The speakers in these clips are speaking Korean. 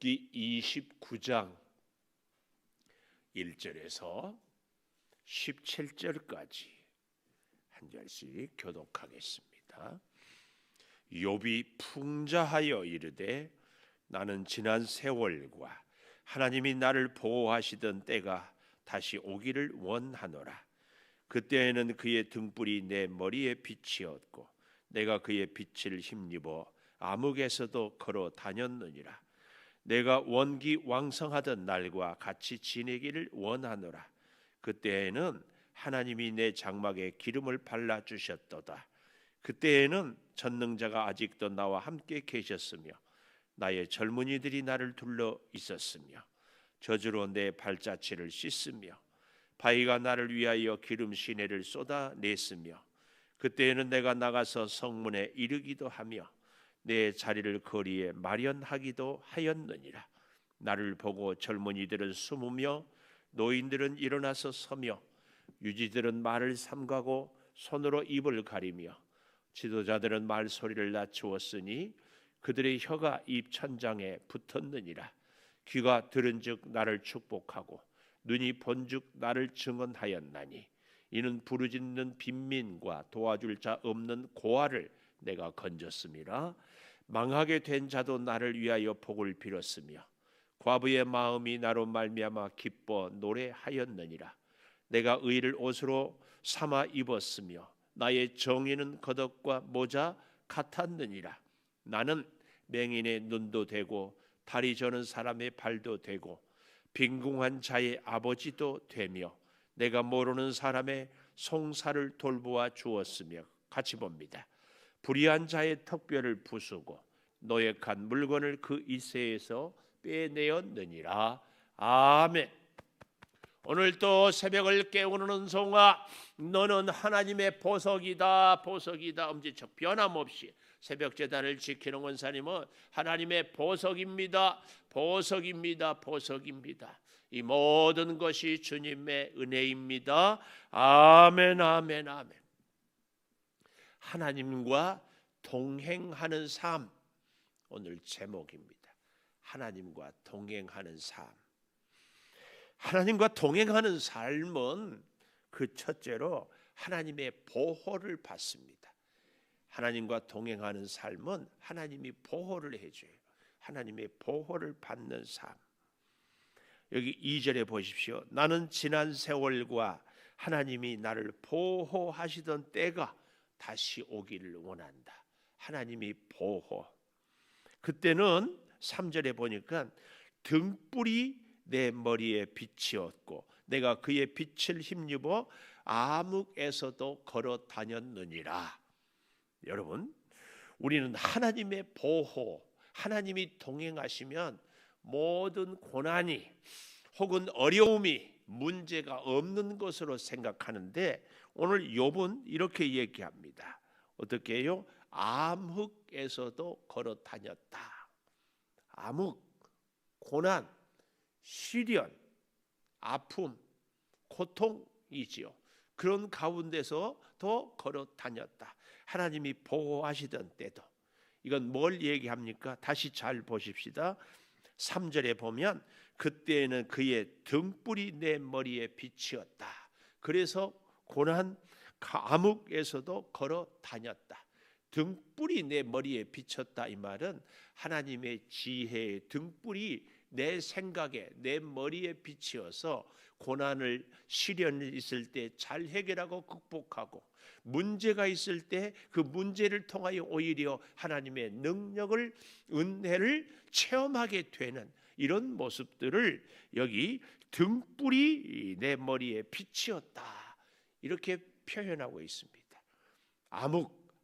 욥기 29장 1절에서 17절까지 한 절씩 교독하겠습니다. 욥이 풍자하여 이르되 나는 지난 세월과 하나님이 나를 보호하시던 때가 다시 오기를 원하노라. 그때에는 그의 등불이 내 머리에 빛이었고 내가 그의 빛을 힘입어 암흑에서도 걸어 다녔느니라. 내가 원기 왕성하던 날과 같이 지내기를 원하노라. 그때에는 하나님이 내 장막에 기름을 발라 주셨도다. 그때에는 전능자가 아직도 나와 함께 계셨으며 나의 젊은이들이 나를 둘러 있었으며 저주로 내 발자취를 씻으며 바위가 나를 위하여 기름 시내를 쏟아냈으며 그때에는 내가 나가서 성문에 이르기도 하며 내 자리를 거리에 마련하기도 하였느니라. 나를 보고 젊은이들은 숨으며 노인들은 일어나서 서며 유지들은 말을 삼가고 손으로 입을 가리며 지도자들은 말소리를 낮추었으니 그들의 혀가 입 천장에 붙었느니라. 귀가 들은즉 나를 축복하고 눈이 본즉 나를 증언하였나니 이는 부르짖는 빈민과 도와줄 자 없는 고아를 내가 건졌음이라. 망하게 된 자도 나를 위하여 복을 빌었으며 과부의 마음이 나로 말미암아 기뻐 노래하였느니라. 내가 의를 옷으로 삼아 입었으며 나의 정의는 겉옷과 모자 같았느니라. 나는 맹인의 눈도 되고 다리 저는 사람의 발도 되고 빈궁한 자의 아버지도 되며 내가 모르는 사람의 송사를 돌보아 주었으며 같이 봅니다. 불의한 자의 턱뼈를 부수고 노획한 물건을 그 이새에서 빼내었느니라. 아멘. 오늘 또 새벽을 깨우는 은송아, 너는 하나님의 보석이다. 보석이다. 엄지척 변함없이 새벽 제단을 지키는 원사님은 하나님의 보석입니다. 보석입니다. 보석입니다. 이 모든 것이 주님의 은혜입니다. 아멘, 아멘, 아멘. 하나님과 동행하는 삶, 오늘 제목입니다. 하나님과 동행하는 삶. 하나님과 동행하는 삶은 그 첫째로 하나님의 보호를 받습니다. 하나님과 동행하는 삶은 하나님이 보호를 해줘요. 하나님의 보호를 받는 삶. 여기 2절에 보십시오. 나는 지난 세월과 하나님이 나를 보호하시던 때가 다시 오기를 원한다. 하나님이 보호. 그때는 3절에 보니까 등불이 내 머리에 빛이었고 내가 그의 빛을 힘입어 암흑에서도 걸어 다녔느니라. 여러분, 우리는 하나님의 보호, 하나님이 동행하시면 모든 고난이 혹은 어려움이 문제가 없는 것으로 생각하는데 오늘 욥은 이렇게 얘기합니다. 어떻게 해요? 암흑에서도 걸어 다녔다. 암흑, 고난, 시련, 아픔, 고통이지요. 그런 가운데서 더 걸어 다녔다. 하나님이 보호하시던 때도. 이건 뭘 얘기합니까? 다시 잘 보십시다. 3절에 보면 그때에는 그의 등불이 내 머리에 빛이었다. 그래서 고난, 암흑에서도 걸어 다녔다. 등불이 내 머리에 비쳤다. 이 말은 하나님의 지혜의 등불이 내 생각에 내 머리에 비치어서 고난을 시련이 있을 때 잘 해결하고 극복하고 문제가 있을 때 그 문제를 통하여 오히려 하나님의 능력을 은혜를 체험하게 되는 이런 모습들을 여기 등불이 내 머리에 비치었다. 이렇게 표현하고 있습니다.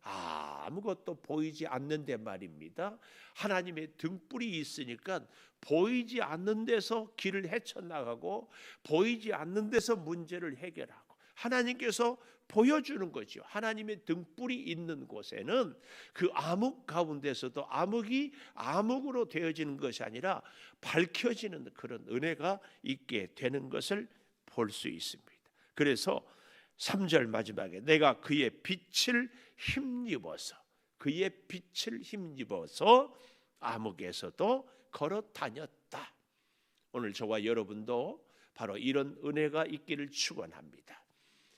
아무것도 보이지 않는데 말입니다. 하나님의 등불이 있으니까 보이지 않는 데서 길을 헤쳐나가고 보이지 않는 데서 문제를 해결하고 하나님께서 보여주는 거죠. 하나님의 등불이 있는 곳에는 그 암흑 가운데서도 암흑이 암흑으로 되어지는 것이 아니라 밝혀지는 그런 은혜가 있게 되는 것을 볼 수 있습니다. 그래서 3절 마지막에 내가 그의 빛을 힘입어서 그의 빛을 힘입어서 암흑에서도 걸어 다녔다. 오늘 저와 여러분도 바로 이런 은혜가 있기를 축원합니다.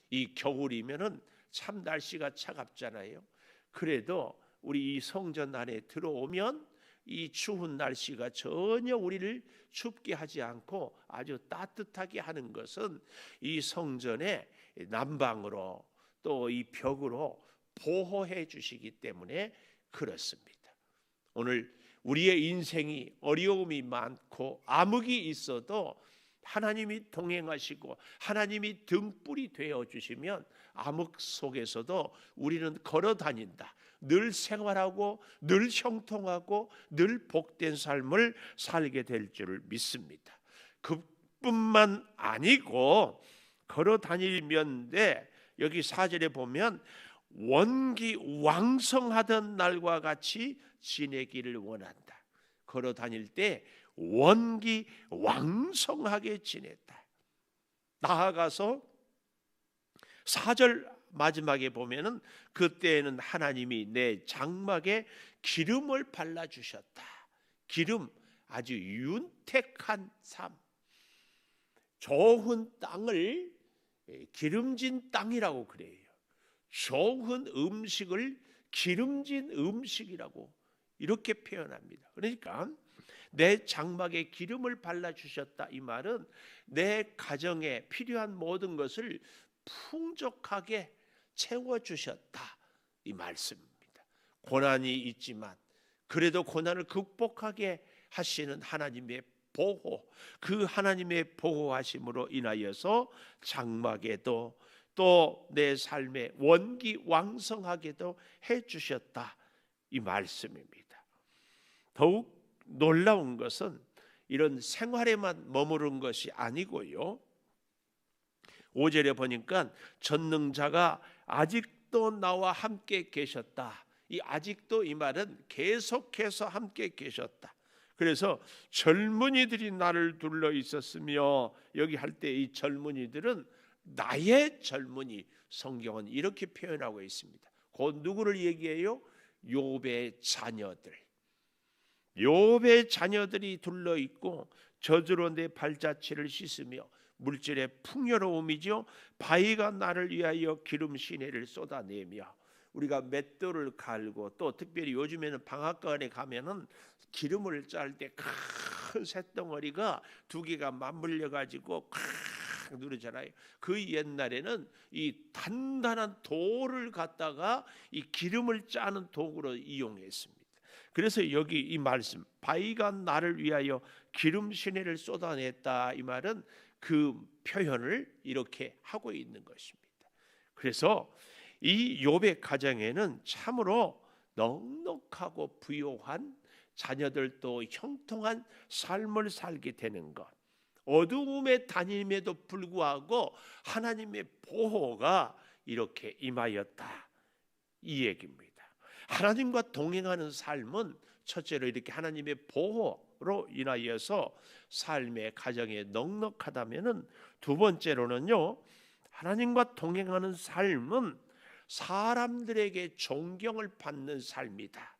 이 겨울이면은 참 날씨가 차갑잖아요. 그래도 우리 이 성전 안에 들어오면 이 추운 날씨가 전혀 우리를 춥게 하지 않고 아주 따뜻하게 하는 것은 이 성전의 난방으로 또 이 벽으로 보호해 주시기 때문에 그렇습니다. 오늘 우리의 인생이 어려움이 많고 암흑이 있어도 하나님이 동행하시고 하나님이 등불이 되어 주시면 암흑 속에서도 우리는 걸어 다닌다. 늘 생활하고 늘 형통하고 늘 복된 삶을 살게 될 줄을 믿습니다. 그뿐만 아니고 걸어 다니면데 여기 4절에 보면 원기 왕성하던 날과 같이 지내기를 원한다. 걸어 다닐 때 원기 왕성하게 지냈다. 나아가서 4절 마지막에 보면은 그때에는 하나님이 내 장막에 기름을 발라 주셨다. 기름, 아주 윤택한 삶, 좋은 땅을 기름진 땅이라고 그래요. 좋은 음식을 기름진 음식이라고 이렇게 표현합니다. 그러니까 내 장막에 기름을 발라주셨다. 이 말은 내 가정에 필요한 모든 것을 풍족하게 채워주셨다. 이 말씀입니다. 고난이 있지만 그래도 고난을 극복하게 하시는 하나님의 보호, 그 하나님의 보호하심으로 인하여서 장막에도 또 내 삶에 원기 왕성하게도 해주셨다. 이 말씀입니다. 더욱 놀라운 것은 이런 생활에만 머무른 것이 아니고요. 5절에 보니까 전능자가 아직도 나와 함께 계셨다. 이 아직도 이 말은 계속해서 함께 계셨다. 그래서 젊은이들이 나를 둘러 있었으며, 여기 할 때 이 젊은이들은 나의 젊은이, 성경은 이렇게 표현하고 있습니다. 곧 누구를 얘기해요? 욥의 자녀들. 욥의 자녀들이 둘러 있고 저주로 내 발자취를 씻으며 물질의 풍요로움이죠. 바위가 나를 위하여 기름 시내를 쏟아내며. 우리가 맷돌을 갈고 또 특별히 요즘에는 방앗간에 가면은 기름을 짤 때 큰 쇳덩어리가 두 개가 맞물려 가지고 콱 누르잖아요. 그 옛날에는 이 단단한 돌을 갖다가 이 기름을 짜는 도구로 이용했습니다. 그래서 여기 이 말씀, 바위가 나를 위하여 기름 시내를 쏟아냈다, 이 말은 그 표현을 이렇게 하고 있는 것입니다. 그래서 이 욥의 가정에는 참으로 넉넉하고 부요한 자녀들도 형통한 삶을 살게 되는 것, 어두움에 다님에도 불구하고 하나님의 보호가 이렇게 임하였다, 이 얘기입니다. 하나님과 동행하는 삶은 첫째로 이렇게 하나님의 보호로 인하여서 삶의 가정에 넉넉하다면은, 두 번째로는요, 하나님과 동행하는 삶은 사람들에게 존경을 받는 삶이다,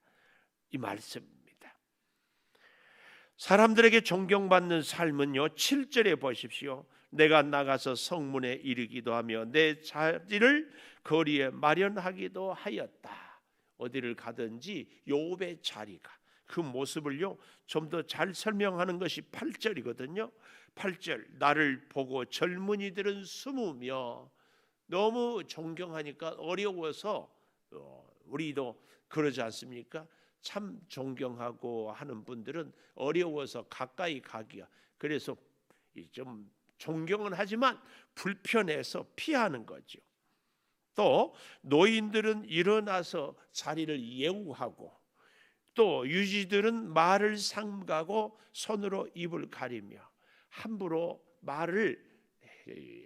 이 말씀입니다. 사람들에게 존경받는 삶은요, 7절에 보십시오. 내가 나가서 성문에 이르기도 하며 내 자리를 거리에 마련하기도 하였다. 어디를 가든지 욥의 자리가, 그 모습을요 좀 더 잘 설명하는 것이 8절이거든요. 8절, 나를 보고 젊은이들은 숨으며. 너무 존경하니까 어려워서 우리도 그러지 않습니까? 참 존경하고 하는 분들은 어려워서 가까이 가기가, 그래서 좀 존경은 하지만 불편해서 피하는 거죠. 또 노인들은 일어나서 자리를 예우하고, 또 유지들은 말을 삼가고 손으로 입을 가리며 함부로 말을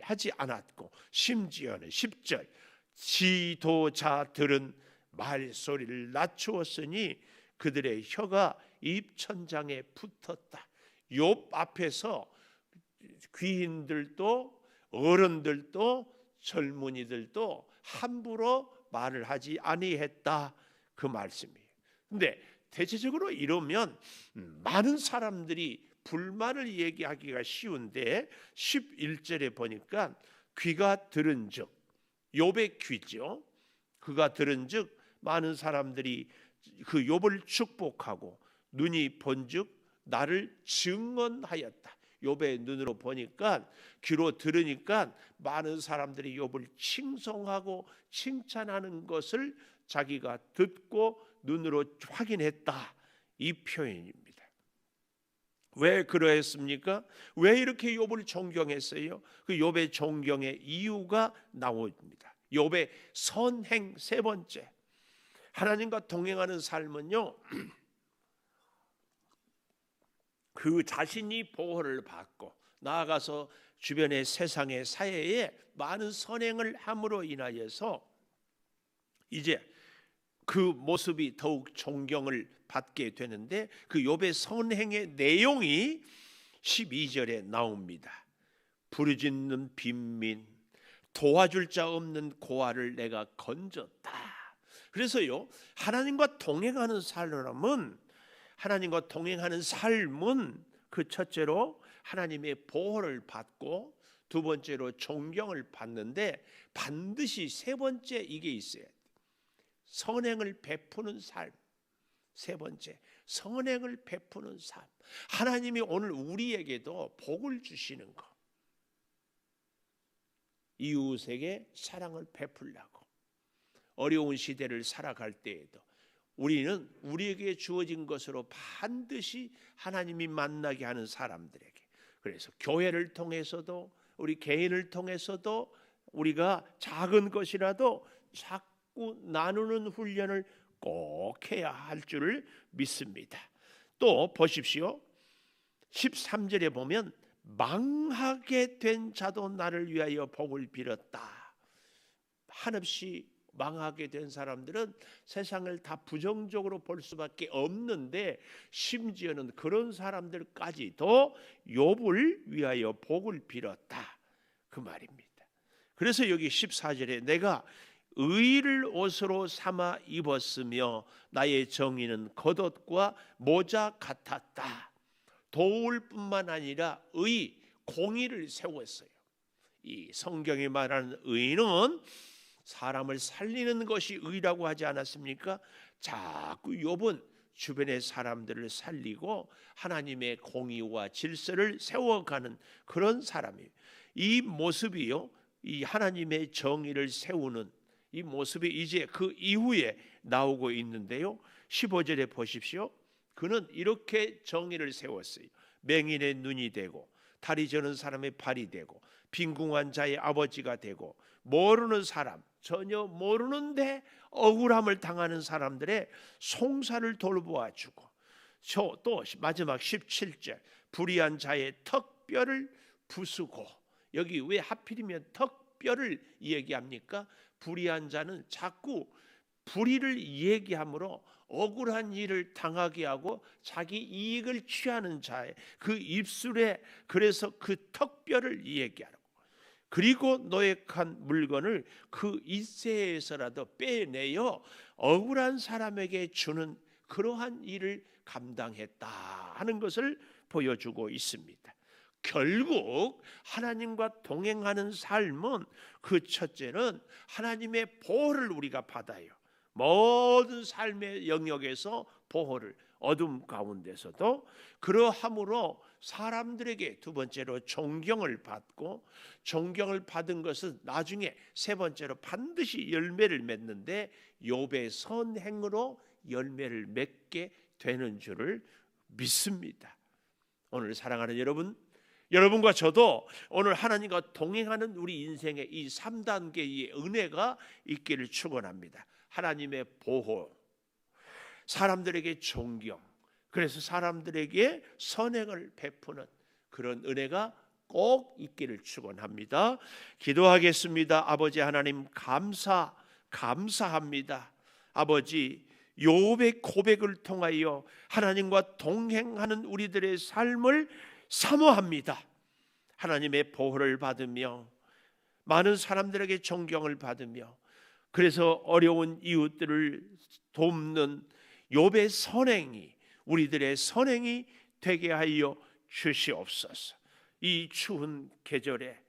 하지 않았고, 심지어는 10절, 지도자들은 말소리를 낮추었으니 그들의 혀가 입천장에 붙었다. 욥 앞에서 귀인들도 어른들도 젊은이들도 함부로 말을 하지 아니했다, 그 말씀이에요. 근데 대체적으로 이러면 많은 사람들이 불만을 얘기하기가 쉬운데 11절에 보니까 귀가 들은즉, 욥의 귀죠. 그가 들은즉 많은 사람들이 그 욥을 축복하고 눈이 본즉 나를 증언하였다. 욥의 눈으로 보니까, 귀로 들으니까 많은 사람들이 욥을 칭송하고 칭찬하는 것을 자기가 듣고 눈으로 확인했다. 이 표현입니다. 왜 그러했습니까? 왜 이렇게 욥을 존경했어요? 그 욥의 존경의 이유가 나옵니다. 욥의 선행 세 번째, 하나님과 동행하는 삶은요, 그 자신이 보호를 받고 나아가서 주변의 세상의 사회에 많은 선행을 함으로 인하여서 이제 그 모습이 더욱 존경을 받게 되는데, 그 욥의 선행의 내용이 12절에 나옵니다. 부르짖는 빈민, 도와줄 자 없는 고아를 내가 건졌다. 그래서요, 하나님과 동행하는 삶은 그 첫째로 하나님의 보호를 받고, 두 번째로 존경을 받는데 반드시 세 번째 이게 있어야 돼요. 선행을 베푸는 삶. 세 번째, 선행을 베푸는 삶. 하나님이 오늘 우리에게도 복을 주시는 것, 이웃에게 사랑을 베풀려고 어려운 시대를 살아갈 때에도 우리는 우리에게 주어진 것으로 반드시 하나님이 만나게 하는 사람들에게, 그래서 교회를 통해서도 우리 개인을 통해서도 우리가 작은 것이라도 자꾸 나누는 훈련을 꼭 해야 할 줄을 믿습니다. 또 보십시오. 13절에 보면 망하게 된 자도 나를 위하여 복을 빌었다. 한없이 망하게 된 사람들은 세상을 다 부정적으로 볼 수밖에 없는데, 심지어는 그런 사람들까지도 욥을 위하여 복을 빌었다, 그 말입니다. 그래서 여기 14절에 내가 의를 옷으로 삼아 입었으며 나의 정의는 겉옷과 모자 같았다. 도울 뿐만 아니라 공의를 세웠어요. 이 성경이 말하는 의는 사람을 살리는 것이 의라고 하지 않았습니까? 자꾸 욥은 주변의 사람들을 살리고 하나님의 공의와 질서를 세워가는 그런 사람이에요. 이 모습이요, 이 하나님의 정의를 세우는 이 모습이 이제 그 이후에 나오고 있는데요. 15절에 보십시오. 그는 이렇게 정의를 세웠어요. 맹인의 눈이 되고 다리 저는 사람의 발이 되고 빈궁한 자의 아버지가 되고 모르는 사람, 전혀 모르는데 억울함을 당하는 사람들의 송사를 돌보아주고, 또 마지막 17절 불의한 자의 턱뼈를 부수고, 여기 왜 하필이면 턱뼈를 얘기합니까? 불의한 자는 자꾸 불의를 얘기함으로 억울한 일을 당하게 하고 자기 이익을 취하는 자의 그 입술에, 그래서 그 턱뼈를 얘기하라고. 그리고 노획한 물건을 그 이세에서라도 빼내어 억울한 사람에게 주는 그러한 일을 감당했다 하는 것을 보여주고 있습니다. 결국 하나님과 동행하는 삶은 그 첫째는 하나님의 보호를 우리가 받아요. 모든 삶의 영역에서 보호를, 어둠 가운데서도 그러함으로 사람들에게 두 번째로 존경을 받고, 존경을 받은 것은 나중에 세 번째로 반드시 열매를 맺는데 욥의 선행으로 열매를 맺게 되는 줄을 믿습니다. 오늘 사랑하는 여러분과 저도 오늘 하나님과 동행하는 우리 인생의 이 3단계의 은혜가 있기를 축원합니다. 하나님의 보호, 사람들에게 존경, 그래서 사람들에게 선행을 베푸는 그런 은혜가 꼭 있기를 축원합니다. 기도하겠습니다. 아버지 하나님, 감사합니다. 아버지, 욥의 고백을 통하여 하나님과 동행하는 우리들의 삶을 사모합니다. 하나님의 보호를 받으며 많은 사람들에게 존경을 받으며, 그래서 어려운 이웃들을 돕는 욥의 선행이 우리들의 선행이 되게 하여 주시옵소서. 이 추운 계절에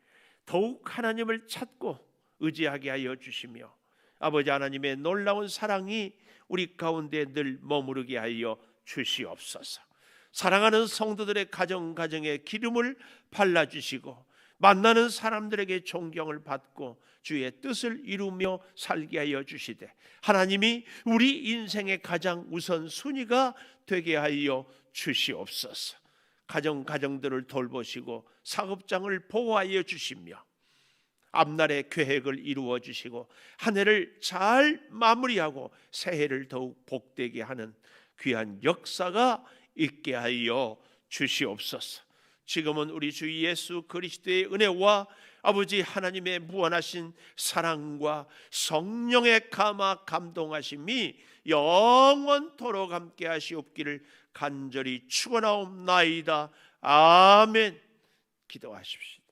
더욱 하나님을 찾고 의지하게 하여 주시며 아버지 하나님의 놀라운 사랑이 우리 가운데 늘 머무르게 하여 주시옵소서. 사랑하는 성도들의 가정에 기름을 발라주시고 만나는 사람들에게 존경을 받고 주의 뜻을 이루며 살게 하여 주시되 하나님이 우리 인생의 가장 우선순위가 되게 하여 주시옵소서. 가정들을 돌보시고 사업장을 보호하여 주시며 앞날의 계획을 이루어 주시고 한 해를 잘 마무리하고 새해를 더욱 복되게 하는 귀한 역사가 있게 하여 주시옵소서. 지금은 우리 주 예수 그리스도의 은혜와 아버지 하나님의 무한하신 사랑과 성령의 감동하심이 영원토록 함께 하시옵기를 간절히 축원하옵나이다. 아멘. 기도하십시오.